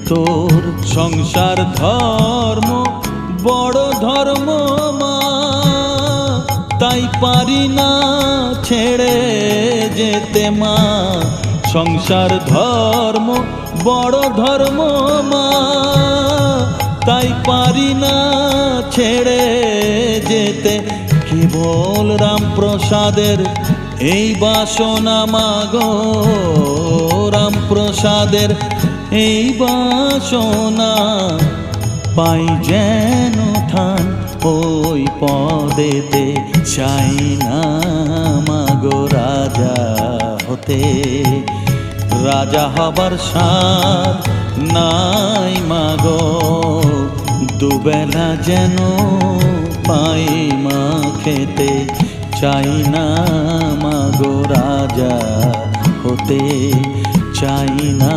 তোর সংসার ধর্ম বড় ধর্ম মা, তাই পারি না ছেড়ে যেতে মা। সংসার ধর্ম বড় ধর্ম মা, তাই পারি না ছেড়ে যেতে। কেবল রামপ্রসাদের এই বাসনা মাগো, রামপ্রসাদের এই বাসনা, পাই যেন ঠান ওই পদেতে। চাই না মাগো রাজা হতে, রাজা হবার সাধ নাই মাগো। দুবেলা যেন পাই মা খেতে, চাই না মাগো রাজা হতে, চাই না